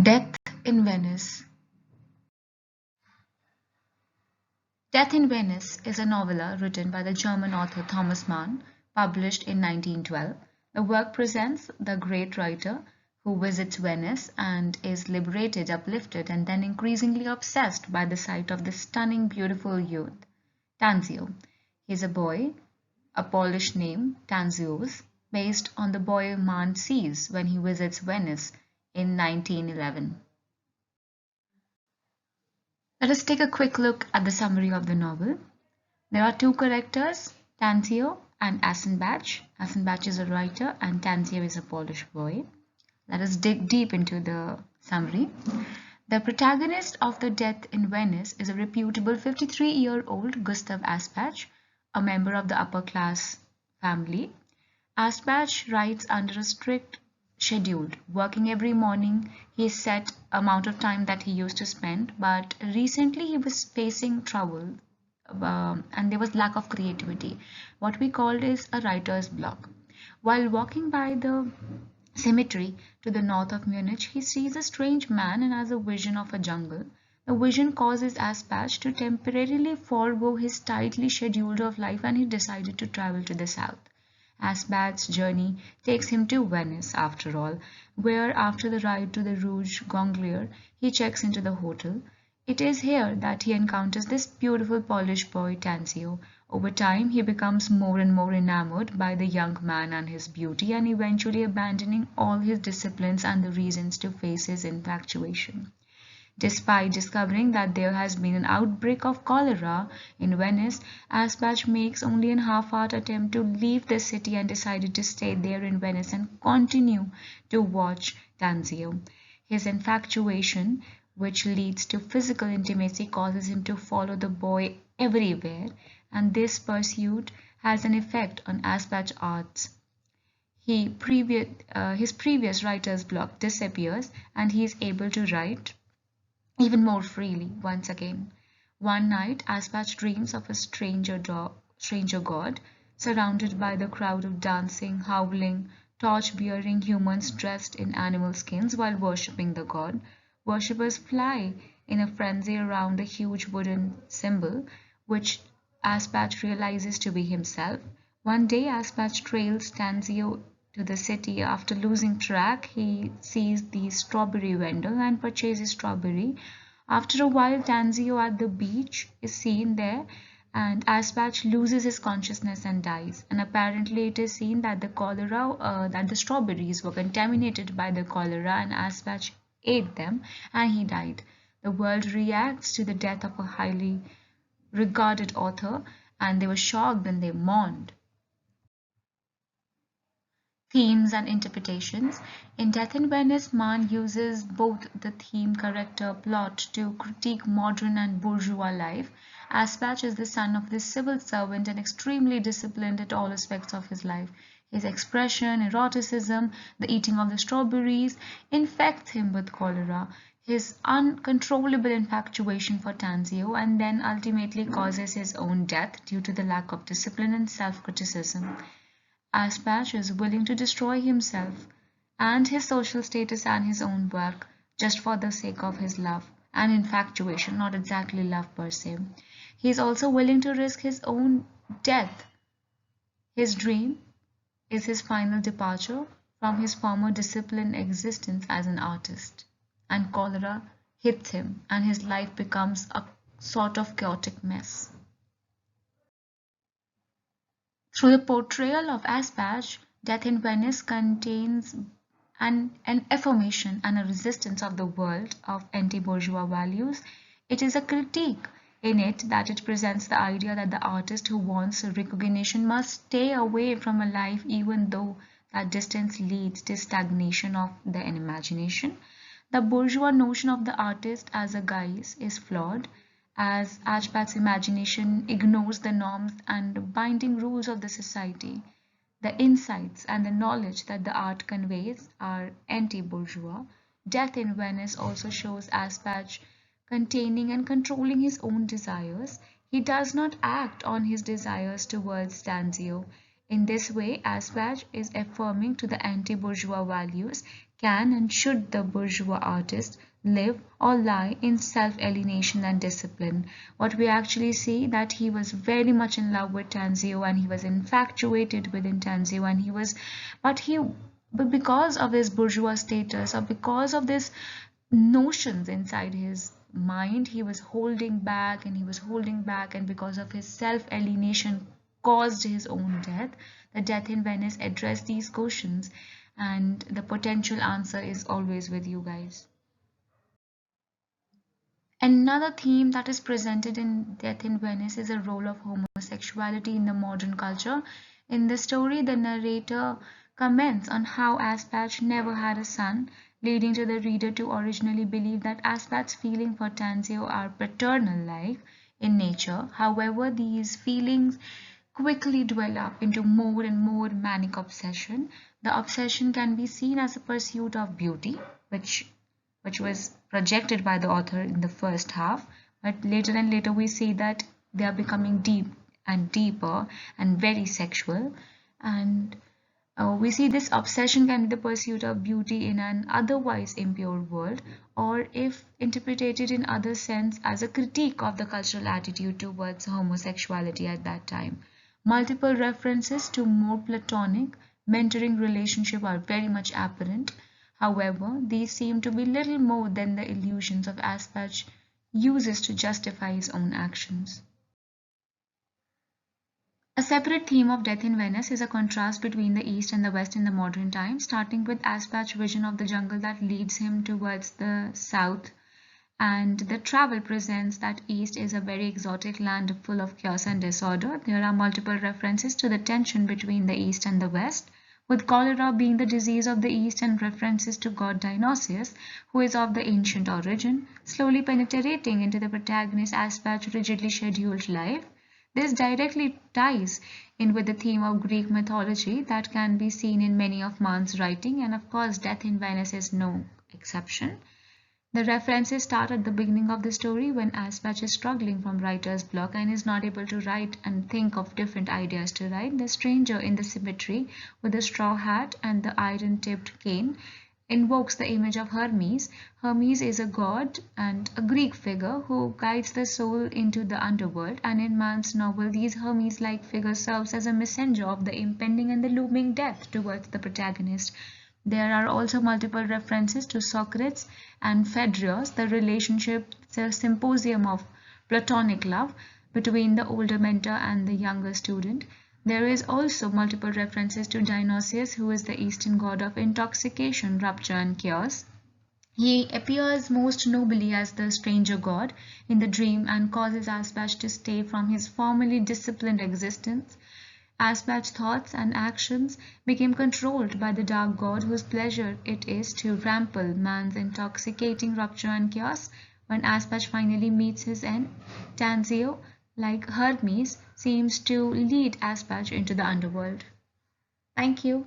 Death in Venice. Death in Venice is a novella written by the German author Thomas Mann, published in 1912. The work presents the great writer who visits Venice and is liberated, uplifted, and then increasingly obsessed by the sight of this stunning, beautiful youth, Tanzio. He is a boy, a Polish name, Tanzios, based on the boy Mann sees when he visits Venice in 1911. Let us take a quick look at the summary of the novel. There are two characters, Tanzio and Asenbach. Asenbach is a writer and Tanzio is a Polish boy. Let us dig deep into the summary. The protagonist of The Death in Venice is a reputable 53-year-old Gustav Aspach, a member of the upper-class family. Aspach writes under a strict schedule, working every morning his set amount of time that he used to spend, but recently he was facing trouble and there was lack of creativity, what we called is a writer's block. While walking by the cemetery to the north of Munich, he sees a strange man and has a vision of a jungle. The vision causes Aspach to temporarily forego his tightly scheduled of life and he decided to travel to the south. Asbach's journey takes him to Venice, after all, where after the ride to the Rouge Gondolier, he checks into the hotel. It is here that he encounters this beautiful Polish boy, Tanzio. Over time, he becomes more and more enamored by the young man and his beauty, and eventually abandoning all his disciplines and the reasons to face his infatuation. Despite discovering that there has been an outbreak of cholera in Venice, Aspach makes only a half-hearted attempt to leave the city and decided to stay there in Venice and continue to watch Tanzio. His infatuation, which leads to physical intimacy, causes him to follow the boy everywhere, and this pursuit has an effect on Aspach's arts. His previous writer's block disappears and he is able to write even more freely once again. One night, Aspach dreams of a stranger god, surrounded by the crowd of dancing, howling, torch-bearing humans dressed in animal skins while worshipping the god. Worshippers fly in a frenzy around a huge wooden symbol, which Aspach realizes to be himself. One day, Aspach trails Tanzio to the city. After losing track, he sees the strawberry vendor and purchases strawberry. After a while, Tanzio at the beach is seen there, and Aspach loses his consciousness and dies. And apparently, it is seen that the strawberries were contaminated by the cholera, and Aspach ate them, and he died. The world reacts to the death of a highly regarded author, and they were shocked and they mourned. Themes and interpretations. In Death in Venice, Mann uses both the theme, character, plot to critique modern and bourgeois life. Aspach is the son of this civil servant and extremely disciplined at all aspects of his life. His expression, eroticism, the eating of the strawberries infects him with cholera. His uncontrollable infatuation for Tanzio and then ultimately causes his own death due to the lack of discipline and self-criticism. Aspach is willing to destroy himself and his social status and his own work just for the sake of his love and infatuation, not exactly love per se. He is also willing to risk his own death. His dream is his final departure from his former disciplined existence as an artist. And cholera hits him and his life becomes a sort of chaotic mess. Through the portrayal of Aspach, Death in Venice contains an affirmation and a resistance of the world of anti-bourgeois values. It is a critique in it that it presents the idea that the artist who wants recognition must stay away from a life even though that distance leads to stagnation of the imagination. The bourgeois notion of the artist as a guise is flawed, as Ashbach's imagination ignores the norms and binding rules of the society. The insights and the knowledge that the art conveys are anti-bourgeois. Death in Venice also shows Ashbach containing and controlling his own desires. He does not act on his desires towards Tanzio. In this way, Ashbach is affirming to the anti-bourgeois values, can and should the bourgeois artist live or lie in self-alienation and discipline? What we actually see that he was very much in love with Tanzio and he was infatuated with Tanzio and but because of his bourgeois status or because of this notions inside his mind, he was holding back and he was holding back, and because of his self-alienation caused his own death. The Death in Venice addressed these questions, and the potential answer is always with you guys. Another theme that is presented in Death in Venice is the role of homosexuality in the modern culture. In the story, the narrator comments on how Aspatch never had a son, leading to the reader to originally believe that Aspatch's feelings for Tanzio are paternal-like in nature. However, these feelings quickly develop into more and more manic obsession. The obsession can be seen as a pursuit of beauty, which was projected by the author in the first half, but later and later we see that they are becoming deep and deeper and very sexual. And we see this obsession can be the pursuit of beauty in an otherwise impure world, or if interpreted in other sense as a critique of the cultural attitude towards homosexuality at that time. Multiple references to more platonic, mentoring relationship are very much apparent. However, these seem to be little more than the illusions of Aspatch uses to justify his own actions. A separate theme of Death in Venice is a contrast between the East and the West in the modern times, starting with Aspatch's vision of the jungle that leads him towards the South, and the travel presents that East is a very exotic land full of chaos and disorder. There are multiple references to the tension between the East and the West, with cholera being the disease of the East and references to god Dionysius, who is of the ancient origin, slowly penetrating into the protagonist's Aspatch's rigidly scheduled life. This directly ties in with the theme of Greek mythology that can be seen in many of Mann's writing, and of course Death in Venice is no exception. The references start at the beginning of the story when Aspatch is struggling from writer's block and is not able to write and think of different ideas to write. The stranger in the cemetery with the straw hat and the iron-tipped cane invokes the image of Hermes. Hermes is a god and a Greek figure who guides the soul into the underworld, and in Mann's novel these Hermes-like figure serves as a messenger of the impending and the looming death towards the protagonist. There are also multiple references to Socrates and Phaedrus, the relationship, the symposium of platonic love between the older mentor and the younger student. There is also multiple references to Dionysius, who is the Eastern god of intoxication, rupture, and chaos. He appears most nobly as the stranger god in the dream and causes Aspatch to stay from his formerly disciplined existence. Aspatch's thoughts and actions became controlled by the dark god whose pleasure it is to rample Mann's intoxicating rupture and chaos. When Aspatch finally meets his end, Tanzio, like Hermes, seems to lead Aspatch into the underworld. Thank you.